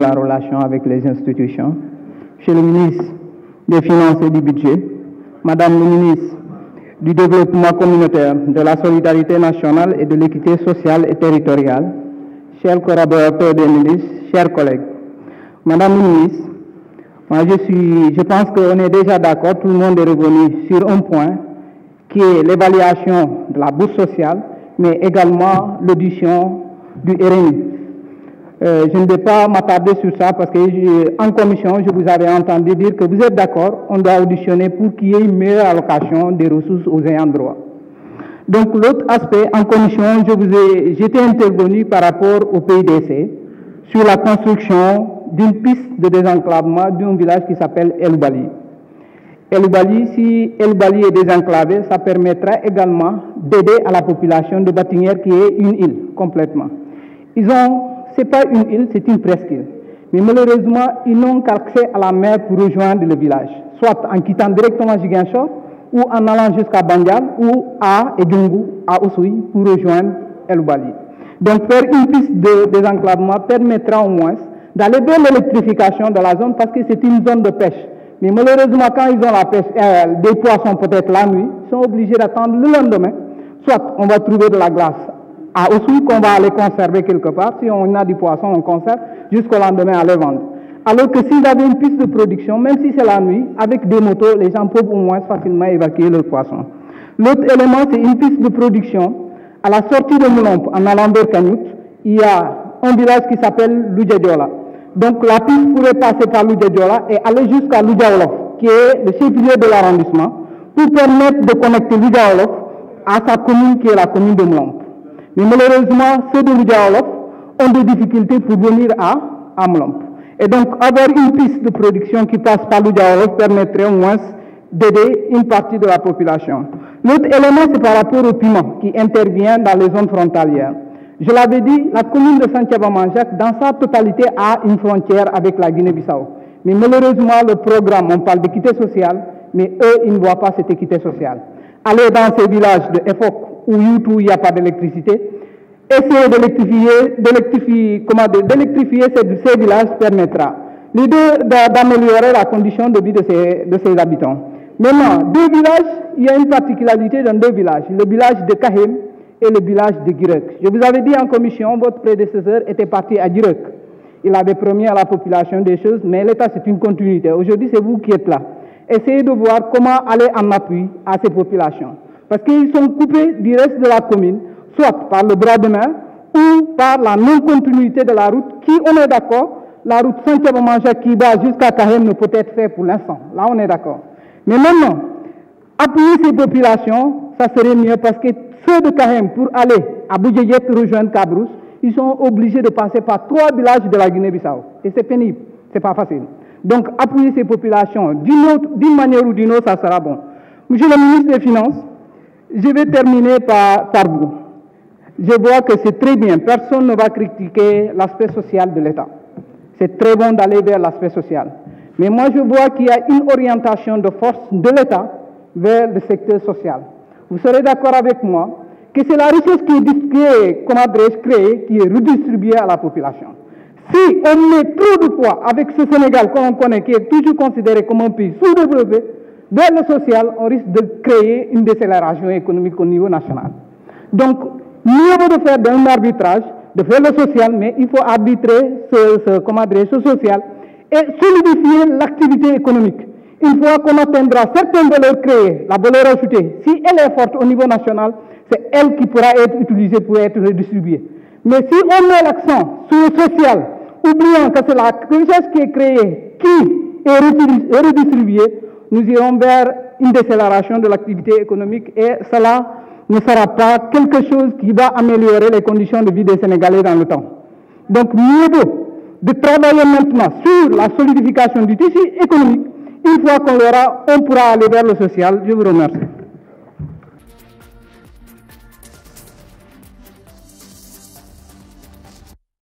sa relation avec les institutions, Monsieur le ministre des Finances et du Budget, Madame le ministre du Développement communautaire, de la solidarité nationale et de l'équité sociale et territoriale, chers collaborateurs des ministres, chers collègues. Madame le ministre, moi je pense qu'on est déjà d'accord, tout le monde est revenu sur un point qui est l'évaluation de la bourse sociale, mais également l'audition du RNU. Je ne vais pas m'attarder sur ça parce qu'en commission, je vous avais entendu dire que vous êtes d'accord, on doit auditionner pour qu'il y ait une meilleure allocation des ressources aux ayants droit. Donc l'autre aspect, en commission, j'étais intervenu par rapport au PIDC sur la construction d'une piste de désenclavement d'un village qui s'appelle El Bali. El Bali, si El Bali est désenclavé, ça permettra également d'aider à la population de Batinière qui est une île complètement. Ce n'est pas une île, c'est une presqu'île. Mais malheureusement, ils n'ont qu'accès à la mer pour rejoindre le village, soit en quittant directement Ziguinchor ou en allant jusqu'à Bandial ou à Edjungu, à Ousoui, pour rejoindre El Bali. Donc faire une piste de désenclavement permettra au moins d'aller vers l'électrification de la zone parce que c'est une zone de pêche. Mais malheureusement, quand ils ont la pêche, des poissons peut-être la nuit, ils sont obligés d'attendre le lendemain. Soit on va trouver de la glace à Ousoui qu'on va aller conserver quelque part. Si on a du poisson, on conserve jusqu'au lendemain à les vendre. Alors que s'ils avaient une piste de production, même si c'est la nuit, avec des motos, les gens peuvent au moins facilement évacuer leurs poissons. L'autre élément, c'est une piste de production. À la sortie de Moulomp, en allant vers Kanout, il y a un village qui s'appelle Loudjadiola. Donc la piste pourrait passer par Loudjadiola et aller jusqu'à Loudjaolof, qui est le chef-lieu de l'arrondissement, pour permettre de connecter Loudjaolof à sa commune, qui est la commune de Moulomp. Mais malheureusement, ceux de Loudjaolof ont des difficultés pour venir à Moulomp. Et donc, avoir une piste de production qui passe par Loudjaolof permettrait au moins d'aider une partie de la population. L'autre élément, c'est par rapport au piment qui intervient dans les zones frontalières. Je l'avais dit, la commune de Santhiaba-Manjaak, dans sa totalité, a une frontière avec la Guinée-Bissau. Mais malheureusement, le programme, on parle d'équité sociale, mais eux, ils ne voient pas cette équité sociale. Aller dans ces villages de EFOC, où il n'y a pas d'électricité, essayer d'électrifier ces villages permettra d'améliorer la condition de vie de ces habitants. Maintenant, deux villages, il y a une particularité dans deux villages, le village de Kahem et le village de Girek. Je vous avais dit en commission, votre prédécesseur était parti à Girek. Il avait promis à la population des choses, mais l'État, c'est une continuité. Aujourd'hui, c'est vous qui êtes là. Essayez de voir comment aller en appui à ces populations. Parce qu'ils sont coupés du reste de la commune, soit par le bras de mer ou par la non-continuité de la route, qui, on est d'accord, la route Santhiaba-Manjaak qui va jusqu'à Kahem ne peut être faite pour l'instant. Là, on est d'accord. Mais maintenant, appuyer ces populations, ça serait mieux parce que ceux de Kahem, pour aller à Boudjédiet rejoindre Cabrousse, ils sont obligés de passer par 3 villages de la Guinée-Bissau. Et c'est pénible, c'est pas facile. Donc, appuyer ces populations d'une manière ou d'une autre, ça sera bon. Monsieur le ministre des Finances, je vais terminer par vous. Je vois que c'est très bien, personne ne va critiquer l'aspect social de l'État. C'est très bon d'aller vers l'aspect social. Mais moi, je vois qu'il y a une orientation de force de l'État vers le secteur social. Vous serez d'accord avec moi que c'est la richesse qui est créée, qui est redistribuée à la population. Si on met trop de poids avec ce Sénégal qu'on connaît, qui est toujours considéré comme un pays sous-développé, vers le social, on risque de créer une décélération économique au niveau national. Donc, mieux vaut de faire un arbitrage, de faire le social, mais il faut arbitrer ce social et solidifier l'activité économique. Une fois qu'on atteindra certaines valeurs créées, la valeur ajoutée, si elle est forte au niveau national, c'est elle qui pourra être utilisée pour être redistribuée. Mais si on met l'accent sur le social, oubliant que c'est la richesse qui est créée, qui est redistribuée, nous irons vers une décélération de l'activité économique et cela ne sera pas quelque chose qui va améliorer les conditions de vie des Sénégalais dans le temps. Donc, mieux vaut de travailler maintenant sur la solidification du tissu économique. Une fois qu'on l'aura, on pourra aller vers le social. Je vous remercie.